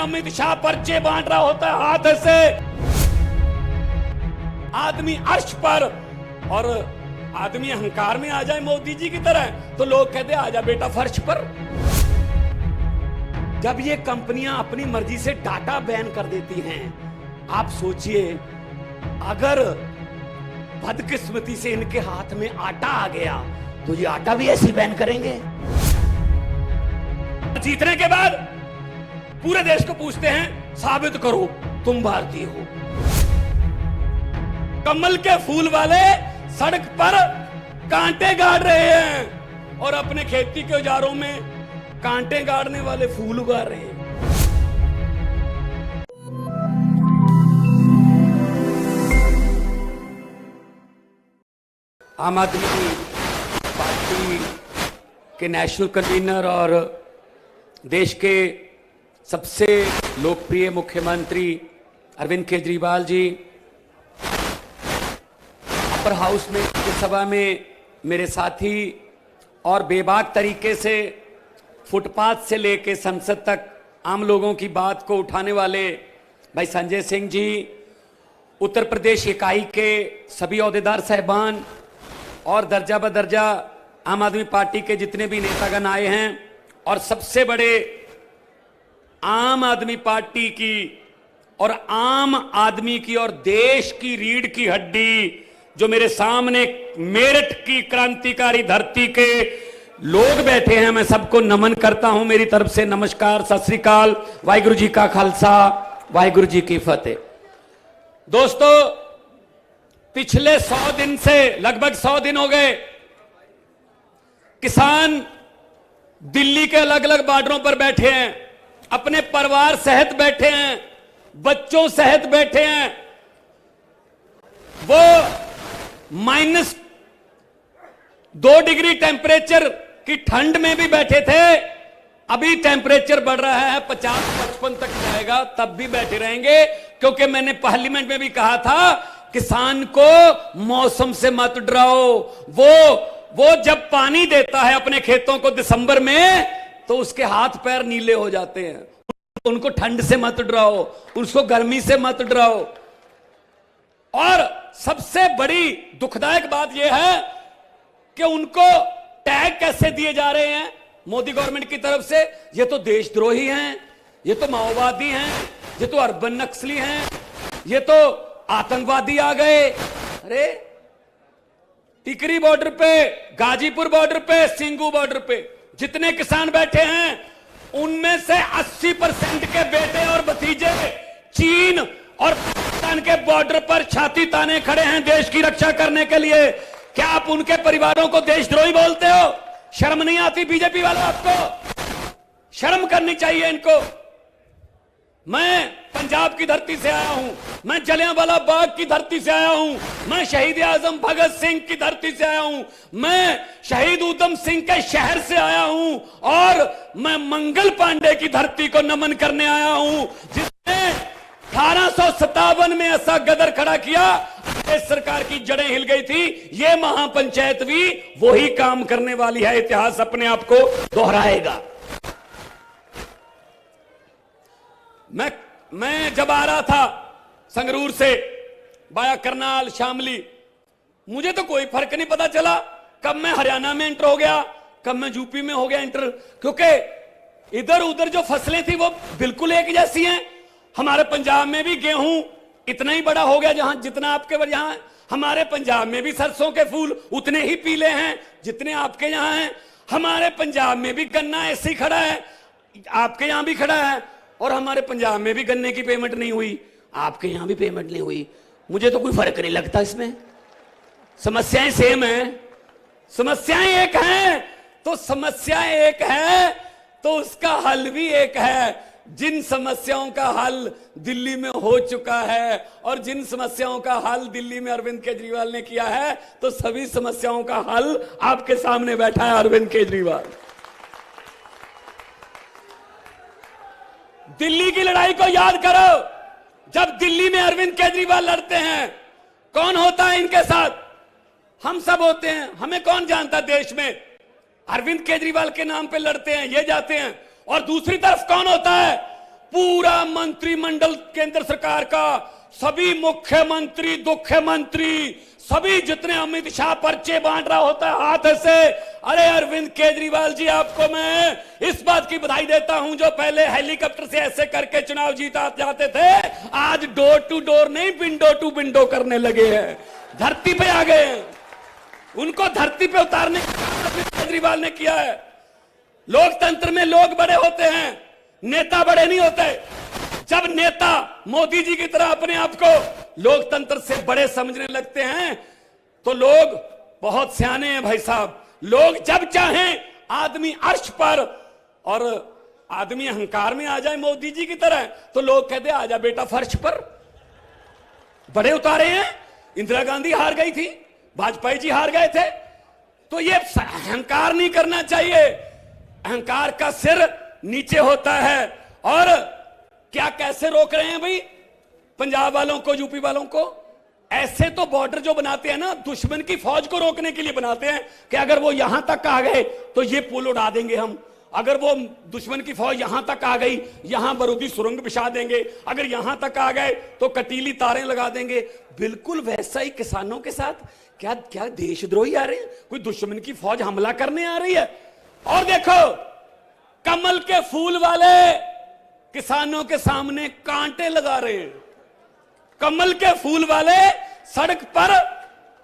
अमित शाह पर्चे बांट रहा होता है हाथ से, आदमी अर्श पर, और आदमी अहंकार में आ जाए मोदी जी की तरह तो लोग कहते आजा बेटा फर्श पर। जब ये कंपनियां अपनी मर्जी से डाटा बैन कर देती हैं, आप सोचिए अगर बदकिस्मती से इनके हाथ में आटा आ गया तो ये आटा भी ऐसे बैन करेंगे। जीतने के बाद पूरे देश को पूछते हैं साबित करो तुम भारतीय हो। कमल के फूल वाले सड़क पर कांटे गाड़ रहे हैं और अपने खेती के औजारों में कांटे गाड़ने वाले फूल उगा रहे हैं। आम आदमी पार्टी के नेशनल कन्वीनर और देश के सबसे लोकप्रिय मुख्यमंत्री अरविंद केजरीवाल जी अपर हाउस में सभा में मेरे साथी और बेबाक तरीके से फुटपाथ से लेकर संसद तक आम लोगों की बात को उठाने वाले भाई संजय सिंह जी, उत्तर प्रदेश इकाई के सभी ओहदेदार साहिबान और दर्जा बदर्जा आम आदमी पार्टी के जितने भी नेतागण आए हैं, और सबसे बड़े आम आदमी पार्टी की और आम आदमी की और देश की रीढ़ की हड्डी जो मेरे सामने मेरठ की क्रांतिकारी धरती के लोग बैठे हैं, मैं सबको नमन करता हूं। मेरी तरफ से नमस्कार, सत श्री अकाल, वाहिगुरु जी का खालसा, वाहिगुरु जी की फतेह। दोस्तों, पिछले 100 दिन से लगभग 100 दिन हो गए, किसान दिल्ली के अलग अलग बॉर्डरों पर बैठे हैं, अपने परिवार सहित बैठे हैं, बच्चों सहित बैठे हैं। वो -2 डिग्री टेम्परेचर की ठंड में भी बैठे थे। अभी टेम्परेचर बढ़ रहा है, 50-55 तक जाएगा, तब भी बैठे रहेंगे, क्योंकि मैंने पार्लियामेंट में भी कहा था किसान को मौसम से मत डराओ। वो जब पानी देता है अपने खेतों को दिसंबर में तो उसके हाथ पैर नीले हो जाते हैं। उनको ठंड से मत डराओ, उसको गर्मी से मत डराओ। और सबसे बड़ी दुखदायक बात यह है कि उनको टैग कैसे दिए जा रहे हैं मोदी गवर्नमेंट की तरफ से। ये तो देशद्रोही हैं, ये तो माओवादी हैं, ये तो अर्बन नक्सली हैं, ये तो आतंकवादी आ गए। अरे टिकरी बॉर्डर पे, गाजीपुर बॉर्डर पे, सिंगू बॉर्डर पे जितने किसान बैठे हैं उनमें से 80% के बेटे और भतीजे चीन और पाकिस्तान के बॉर्डर पर छाती ताने खड़े हैं देश की रक्षा करने के लिए। क्या आप उनके परिवारों को देशद्रोही बोलते हो? शर्म नहीं आती बीजेपी वालों? आपको शर्म करनी चाहिए इनको। मैं पंजाब की धरती से आया हूं, मैं जलियांवाला बाग की धरती से आया हूं, मैं शहीद आजम भगत सिंह की धरती से आया हूं, मैं शहीद उधम सिंह के शहर से आया हूं, और मैं मंगल पांडे की धरती को नमन करने आया हूं जिसने 1857 में ऐसा गदर खड़ा किया, इस सरकार की जड़ें हिल गई थी। ये महापंचायत भी वही काम करने वाली है, इतिहास अपने आप को दोहराएगा। मैं जब आ रहा था संगरूर से बाया करनाल शामली, मुझे तो कोई फर्क नहीं पता चला कब मैं हरियाणा में एंटर हो गया, कब मैं यूपी में हो गया एंटर, क्योंकि इधर उधर जो फसलें थी वो बिल्कुल एक जैसी हैं। हमारे पंजाब में भी गेहूं इतना ही बड़ा हो गया जहां जितना आपके यहां। हमारे पंजाब में भी सरसों के फूल उतने ही पीले हैं जितने आपके यहां हैं। हमारे पंजाब में भी गन्ना ऐसे ही खड़ा है, आपके यहां भी खड़ा है, और हमारे पंजाब में भी गन्ने की पेमेंट नहीं हुई, आपके यहां भी पेमेंट नहीं हुई। मुझे तो कोई फर्क नहीं लगता इसमें, समस्याएं सेम हैं, समस्याएं एक हैं। तो समस्याएं एक है तो उसका हल भी एक है। जिन समस्याओं का हल दिल्ली में हो चुका है और जिन समस्याओं का हल दिल्ली में अरविंद केजरीवाल ने किया है, तो सभी समस्याओं का हल आपके सामने बैठा है अरविंद केजरीवाल। दिल्ली की लड़ाई को याद करो, जब दिल्ली में अरविंद केजरीवाल लड़ते हैं, कौन होता है इनके साथ? हम सब होते हैं। हमें कौन जानता देश में? अरविंद केजरीवाल के नाम पे लड़ते हैं, ये जाते हैं। और दूसरी तरफ कौन होता है? पूरा मंत्रिमंडल केंद्र सरकार का, सभी मुख्यमंत्री, दुख्यमंत्री, सभी जितने अमित शाह पर्चे बांट रहा होता है हाथ से। अरे अरविंद केजरीवाल जी, आपको मैं इस बात की बधाई देता हूं, जो पहले हेलीकॉप्टर से ऐसे करके चुनाव जीता जाते थे, आज डोर टू डोर नहीं, विंडो टू विंडो करने लगे हैं, धरती पे आ गए हैं। उनको धरती पे उतारने का काम अरविंद केजरीवाल ने किया है। लोकतंत्र में लोग बड़े होते हैं, नेता बड़े नहीं होते। जब नेता मोदी जी की तरह अपने आप को लोकतंत्र से बड़े समझने लगते हैं तो लोग बहुत सियाने हैं भाई साहब। लोग जब चाहें आदमी अर्श पर और आदमी अहंकार में आ जाए मोदी जी की तरह, तो लोग कहते हैं आजा बेटा फर्श पर। बड़े उतारे हैं। इंदिरा गांधी हार गई थी, वाजपेयी जी हार गए थे। तो ये अहंकार नहीं करना चाहिए। अहंकार का सिर नीचे होता है। और क्या कैसे रोक रहे हैं भाई पंजाब वालों को, यूपी वालों को? ऐसे तो बॉर्डर जो बनाते हैं ना, दुश्मन की फौज को रोकने के लिए बनाते हैं कि अगर वो यहां तक आ गए तो ये पुल उड़ा देंगे हम, अगर वो दुश्मन की फौज यहां तक आ गई, यहां बारूदी सुरंग बिछा देंगे, अगर यहां तक आ गए तो कटीली तारें लगा देंगे। बिल्कुल वैसा ही किसानों के साथ। क्या क्या देशद्रोही आ रहे हैं? कोई दुश्मन की फौज हमला करने आ रही है। और देखो, कमल के फूल वाले किसानों के सामने कांटे लगा रहे हैं। कमल के फूल वाले सड़क पर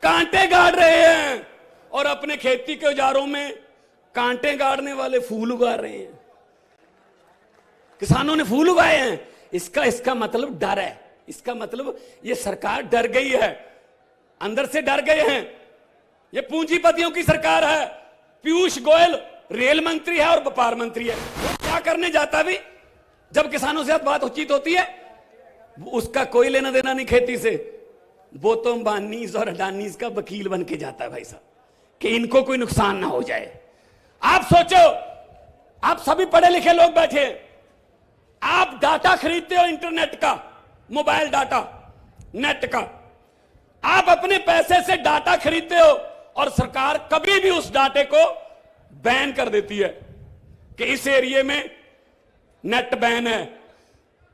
कांटे गाड़ रहे हैं और अपने खेती के औजारों में कांटे गाड़ने वाले फूल उगा रहे हैं। किसानों ने फूल उगाए हैं। इसका मतलब डर है। इसका मतलब ये सरकार डर गई है, अंदर से डर गए हैं। ये पूंजीपतियों की सरकार है। पीयूष गोयल रेल मंत्री है और व्यापार मंत्री है। वो क्या करने जाता भी जब किसानों से बात उचित होती है? उसका कोई लेना देना नहीं खेती से। वो तो अंबानीज और अडानीज का वकील बन के जाता है भाई साहब, कि इनको कोई नुकसान ना हो जाए। आप सोचो, आप सभी पढ़े लिखे लोग बैठे, आप डाटा खरीदते हो इंटरनेट का, मोबाइल डाटा, नेट का। आप अपने पैसे से डाटा खरीदते हो और सरकार कभी भी उस डाटे को बैन कर देती है कि इस एरिया में नेट बैन है।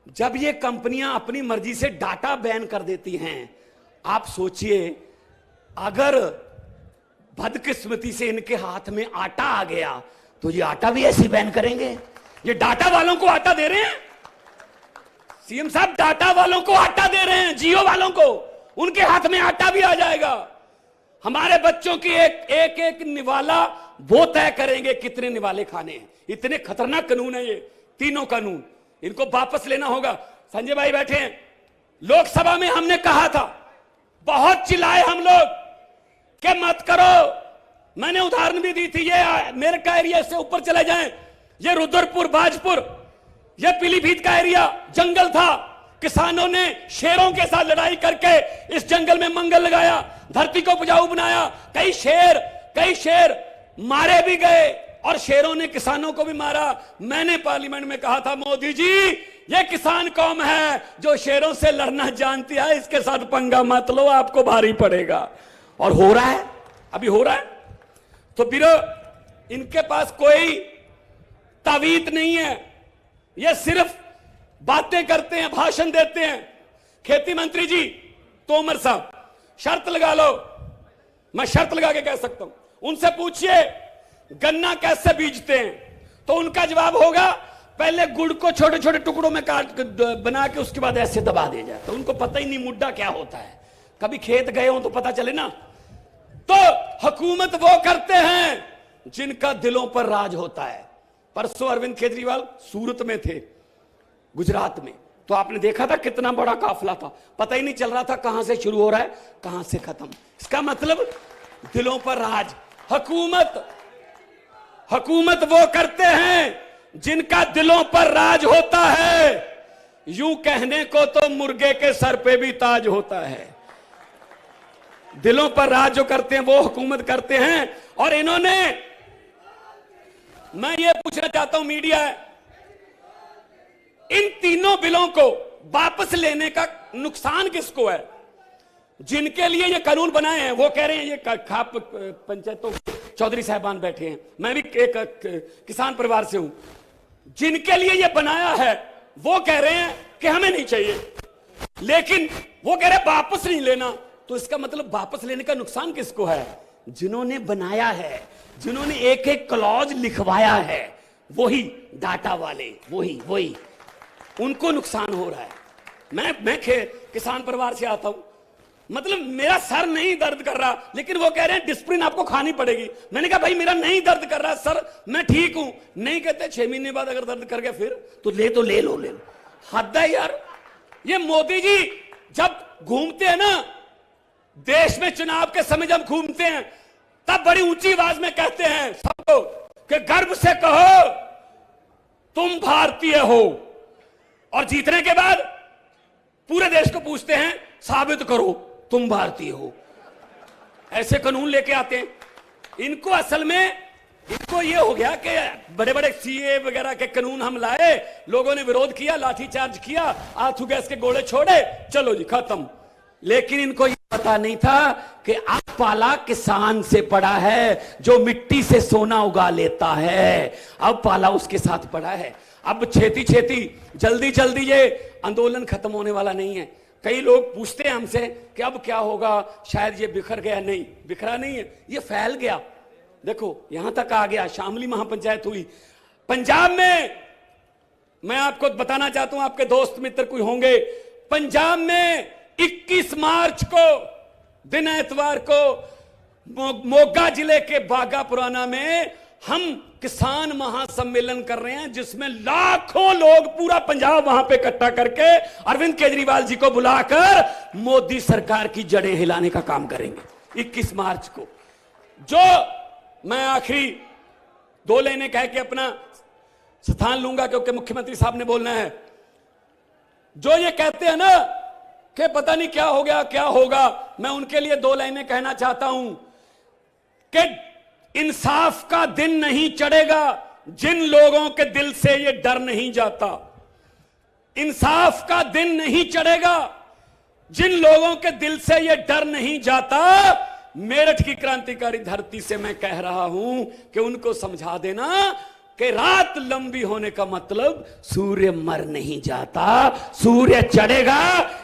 जब ये कंपनियां अपनी मर्जी से डाटा बैन कर देती हैं, आप सोचिए अगर बदकिस्मती से इनके हाथ में आटा आ गया तो ये आटा भी ऐसे बैन करेंगे। ये डाटा वालों को आटा दे रहे हैं। सीएम साहब डाटा वालों को आटा दे रहे हैं, जियो वालों को, उनके हाथ में आटा भी आ जाएगा। हमारे बच्चों की एक एक निवाला वो तय करेंगे कितने निवाले खाने हैं। इतने खतरनाक कानून है ये तीनों कानून, इनको वापस लेना होगा। संजय भाई बैठे हैं, लोकसभा में हमने कहा था, बहुत चिल्लाए हम लोग कि मत करो। मैंने उदाहरण भी दी थी, ये मेरे का एरिया से ऊपर चले जाएं, ये रुद्रपुर, बाजपुर, ये पीलीभीत का एरिया जंगल था। किसानों ने शेरों के साथ लड़ाई करके इस जंगल में मंगल लगाया, धरती को उपजाऊ बनाया। कई शेर मारे भी गए और शेरों ने किसानों को भी मारा। मैंने पार्लियामेंट में कहा था, मोदी जी ये किसान कौम है जो शेरों से लड़ना जानती है, इसके साथ पंगा मत लो, आपको भारी पड़ेगा। और हो रहा है, अभी हो रहा है। तो फिर इनके पास कोई तावीज नहीं है, ये सिर्फ बातें करते हैं, भाषण देते हैं। खेती मंत्री जी तोमर साहब, शर्त लगा लो, मैं शर्त लगा के कह सकता हूं, उनसे पूछिए गन्ना कैसे बीजते हैं, तो उनका जवाब होगा पहले गुड़ को छोटे छोटे टुकड़ों में काट बना के उसके बाद ऐसे दबा दिया जाए। तो उनको पता ही नहीं मुड्डा क्या होता है, कभी खेत गए हो तो पता चले ना। तो हुकूमत वो करते हैं जिनका दिलों पर राज होता है। परसों अरविंद केजरीवाल सूरत में थे, गुजरात में, तो आपने देखा था कितना बड़ा काफिला था, पता ही नहीं चल रहा था कहां से शुरू हो रहा है कहां से खत्म। इसका मतलब दिलों पर राज। हुकूमत वो करते हैं जिनका दिलों पर राज होता है। यूं कहने को तो मुर्गे के सर पे भी ताज होता है। दिलों पर राज जो करते हैं वो हुकूमत करते हैं। और इन्होंने, मैं ये पूछना चाहता हूं मीडिया, इन तीनों बिलों को वापस लेने का नुकसान किसको है? जिनके लिए ये कानून बनाए हैं वो कह रहे हैं, ये खाप पंचायतों चौधरी साहबान बैठे हैं, मैं भी एक किसान परिवार से हूं, जिनके लिए ये बनाया है वो कह रहे हैं कि हमें नहीं चाहिए, लेकिन वो कह रहे हैं वापस नहीं लेना। तो इसका मतलब वापस लेने का नुकसान किसको है? जिन्होंने बनाया है, जिन्होंने एक एक क्लॉज लिखवाया है, वही डाटा वाले, वही उनको नुकसान हो रहा है। मैं किसान परिवार से आता हूं, मतलब मेरा सर नहीं दर्द कर रहा, लेकिन वो कह रहे हैं डिस्प्रिन आपको खानी पड़ेगी। मैंने कहा भाई मेरा नहीं दर्द कर रहा सर, मैं ठीक हूं। नहीं कहते 6 महीने बाद अगर दर्द कर गया फिर तो ले लो। हद है यार। ये मोदी जी जब घूमते हैं ना देश में, चुनाव के समय जब घूमते हैं, तब बड़ी ऊंची आवाज में कहते हैं सबको कि गर्व से कहो तुम भारतीय हो, और जीतने के बाद पूरे देश को पूछते हैं साबित करो तुम भारतीय हो। ऐसे कानून लेके आते हैं। इनको असल में इनको ये हो गया कि बड़े बड़े सीए वगैरह के कानून हम लाए, लोगों ने विरोध किया, लाठीचार्ज किया, आंसू गैस के गोले छोड़े, चलो जी खत्म। लेकिन इनको ये पता नहीं था कि अब पाला किसान से पड़ा है जो मिट्टी से सोना उगा लेता है। अब पाला उसके साथ पड़ा है। अब छेती जल्दी ये आंदोलन खत्म होने वाला नहीं है। कई लोग पूछते हैं हमसे कि अब क्या होगा, शायद ये बिखर गया। नहीं, बिखरा नहीं है, ये फैल गया। देखो यहां तक आ गया, शामली महापंचायत हुई पंजाब में। मैं आपको बताना चाहता हूं, आपके दोस्त मित्र कोई होंगे, पंजाब में 21 मार्च को दिन एतवार को मोगा जिले के बागा पुराना में हम किसान महासम्मेलन कर रहे हैं, जिसमें लाखों लोग, पूरा पंजाब वहां पे इकट्ठा करके अरविंद केजरीवाल जी को बुलाकर मोदी सरकार की जड़ें हिलाने का काम करेंगे 21 मार्च को। जो मैं आखिरी 2 लाइनें कह के अपना स्थान लूंगा क्योंकि मुख्यमंत्री साहब ने बोलना है। जो ये कहते हैं ना कि पता नहीं क्या हो गया क्या होगा, मैं उनके लिए 2 लाइनें कहना चाहता हूं कि इंसाफ का दिन नहीं चढ़ेगा जिन लोगों के दिल से ये डर नहीं जाता। इंसाफ का दिन नहीं चढ़ेगा जिन लोगों के दिल से ये डर नहीं जाता। मेरठ की क्रांतिकारी धरती से मैं कह रहा हूं कि उनको समझा देना कि रात लंबी होने का मतलब सूर्य मर नहीं जाता, सूर्य चढ़ेगा,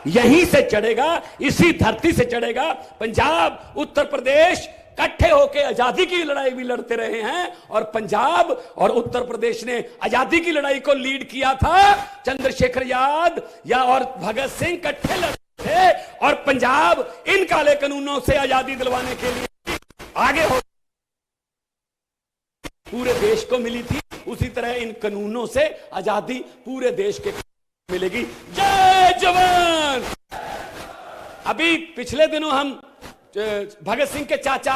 यहीं से चढ़ेगा, इसी धरती से चढ़ेगा। पंजाब, उत्तर प्रदेश इकट्ठे होकर आजादी की लड़ाई भी लड़ते रहे हैं, और पंजाब और उत्तर प्रदेश ने आजादी की लड़ाई को लीड किया था। चंद्रशेखर आजाद या और भगत सिंह इकट्ठे लड़ते थे, और पंजाब इन काले कानूनों से आजादी दिलवाने के लिए आगे हो, पूरे देश को मिली थी। उसी तरह इन कानूनों से आजादी पूरे देश के मिलेगी। जय जवान। अभी पिछले दिनों हम भगत सिंह के चाचा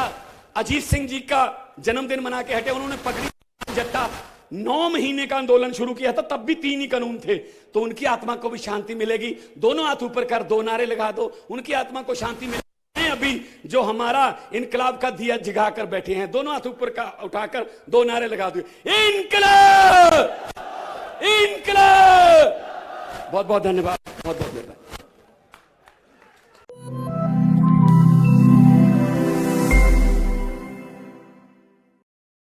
अजीत सिंह जी का जन्मदिन मना के हटे। उन्होंने पगड़ी जट्टा 9 महीने का आंदोलन शुरू किया था, तब भी 3 ही कानून थे। तो उनकी आत्मा को भी शांति मिलेगी। दोनों हाथ ऊपर कर 2 नारे लगा दो, उनकी आत्मा को शांति मिलेगी। अभी जो हमारा इनकलाब का दिया जगा कर बैठे हैं, दोनों हाथ ऊपर का उठाकर 2 नारे लगा दो, इनकलाब, इनकलाब। बहुत बहुत धन्यवाद, बहुत बहुत धन्यवाद।